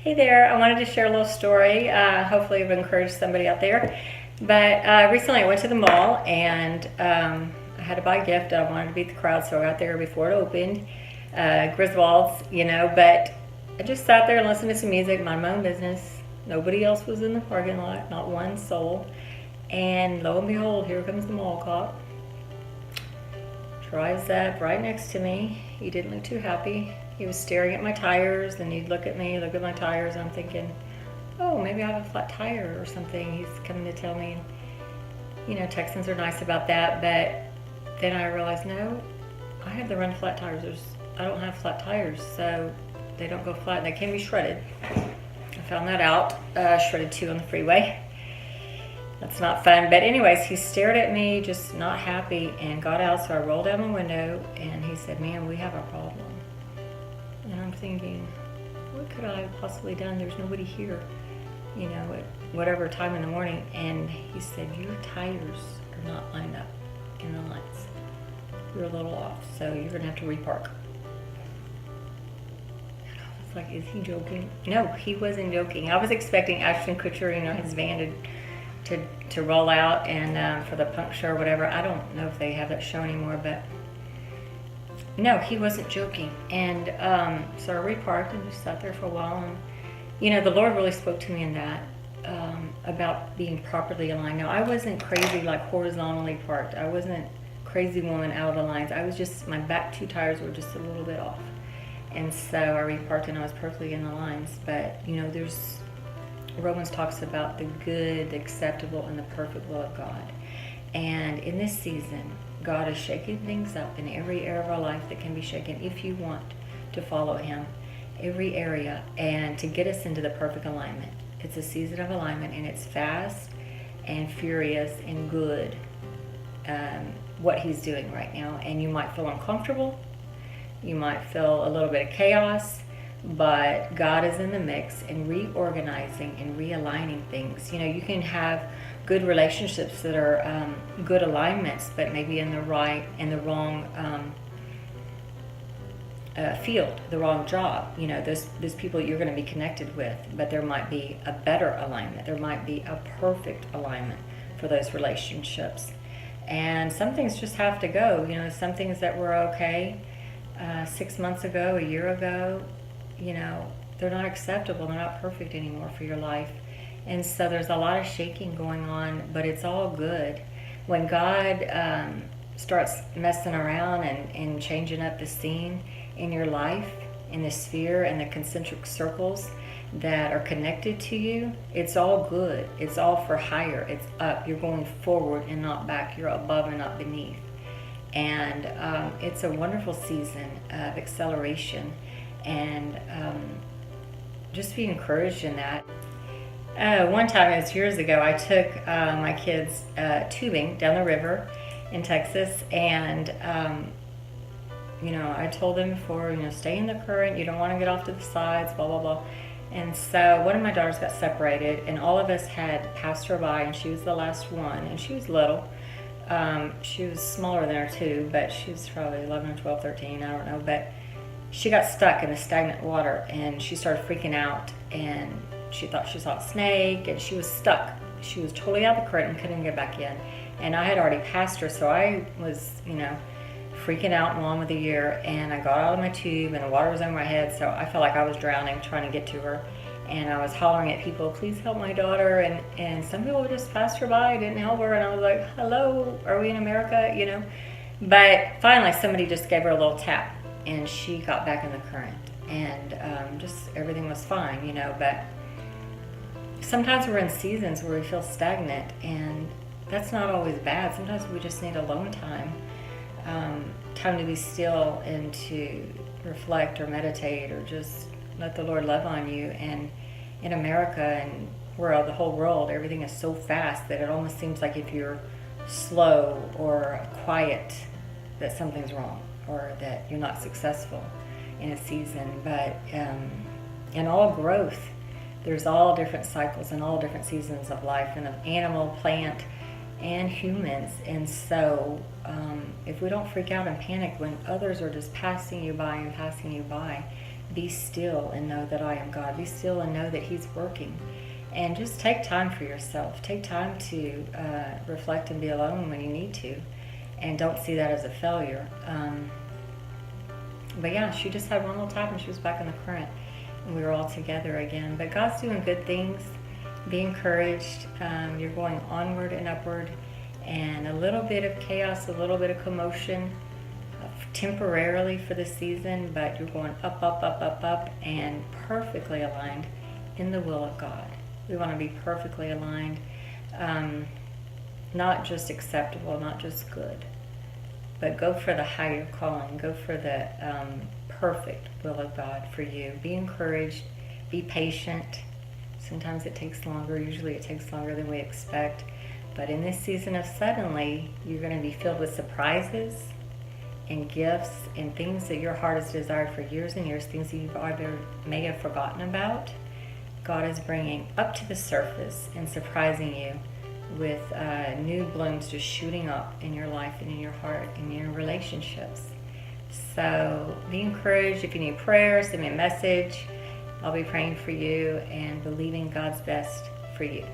Hey there, I wanted to share a little story. Hopefully, it'll encourage somebody out there. But recently, I went to the mall and I had to buy a gift. I wanted to beat the crowd, so I got there before it opened. Griswolds, but I just sat there and listened to some music, mind my own business. Nobody else was in the parking lot, not one soul. And lo and behold, here comes the mall cop. Drives up right next to me. He didn't look too happy. He was staring at my tires, and he'd look at me, look at my tires, and I'm thinking, oh, maybe I have a flat tire or something. He's coming to tell me. Texans are nice about that, but then I realized, no, I have the run flat tires. I don't have flat tires, so they don't go flat. They can be shredded. I found that out. Shredded 2 on the freeway. That's not fun. But anyways, he stared at me, just not happy, and got out. So I rolled down my window, and he said, ma'am, we have a problem. And I'm thinking, what could I have possibly done? There's nobody here, at whatever time in the morning. And he said, your tires are not lined up in the lines. You're a little off, so you're going to have to repark. And I was like, is he joking? No, he wasn't joking. I was expecting Ashton Kutcher, his van to roll out and for the punk show or whatever. I don't know if they have that show anymore, but no, he wasn't joking. And so I reparked and just sat there for a while. And, the Lord really spoke to me in that about being properly aligned. Now, I wasn't crazy, like horizontally parked. I wasn't crazy woman out of the lines. I was just, my back 2 tires were just a little bit off. And so I reparked and I was perfectly in the lines. But, there's, Romans talks about the good, the acceptable, and the perfect will of God. And in this season, God is shaking things up in every area of our life that can be shaken if you want to follow Him. Every area, and to get us into the perfect alignment. It's a season of alignment, and it's fast and furious and good, what He's doing right now. And you might feel uncomfortable. You might feel a little bit of chaos. But God is in the mix and reorganizing and realigning things. You can have good relationships that are good alignments, but maybe in the wrong field, the wrong job. Those people you're going to be connected with, but there might be a better alignment. There might be a perfect alignment for those relationships. And some things just have to go. Some things that were okay 6 months ago, a year ago, they're not acceptable. They're not perfect anymore for your life. And so there's a lot of shaking going on, but it's all good. When God starts messing around and changing up the scene in your life, in the sphere and the concentric circles that are connected to you, it's all good. It's all for higher. It's up. You're going forward and not back. You're above and not beneath. And it's a wonderful season of acceleration. And just be encouraged in that. One time, it was years ago, I took my kids tubing down the river in Texas, and I told them before, stay in the current, you don't want to get off to the sides, blah, blah, blah. And so one of my daughters got separated, and all of us had passed her by, and she was the last one, and she was little. She was smaller than her 2, but she was probably 11 or 12, 13, I don't know, but she got stuck in the stagnant water, and she started freaking out, and she thought she saw a snake, and she was stuck. She was totally out of the current and couldn't get back in. And I had already passed her, so I was, freaking out mom of the year, and I got out of my tube, and the water was over my head, so I felt like I was drowning trying to get to her. And I was hollering at people, please help my daughter, and some people just passed her by, didn't help her, and I was like, hello, are we in America, But finally, somebody just gave her a little tap, and she got back in the current, and just everything was fine, but sometimes we're in seasons where we feel stagnant, and that's not always bad. Sometimes we just need alone time, time to be still and to reflect or meditate or just let the Lord love on you. And in America and where the whole world, everything is so fast that it almost seems like if you're slow or quiet, that something's wrong, or that you're not successful in a season. But in all growth, there's all different cycles and all different seasons of life, and of animal, plant, and humans. And so if we don't freak out and panic when others are just passing you by and passing you by, Be still and know that I am God. Be still and know that He's working. And just take time for yourself. Take time to reflect and be alone when you need to. And don't see that as a failure. But yeah, she just had one little tap and she was back in the current. And we were all together again. But God's doing good things. Be encouraged. You're going onward and upward. And a little bit of chaos, a little bit of commotion temporarily for the season, but you're going up, up, up, up, up, and perfectly aligned in the will of God. We want to be perfectly aligned, not just acceptable, not just good, but go for the higher calling. Go for the perfect will of God for you. Be encouraged. Be patient. Sometimes it takes longer. Usually it takes longer than we expect. But in this season of suddenly, you're going to be filled with surprises and gifts and things that your heart has desired for years and years, things that you either may have forgotten about. God is bringing up to the surface and surprising you with new blooms just shooting up in your life and in your heart and in your relationships. So be encouraged. If you need prayer, send me a message. I'll be praying for you and believing God's best for you.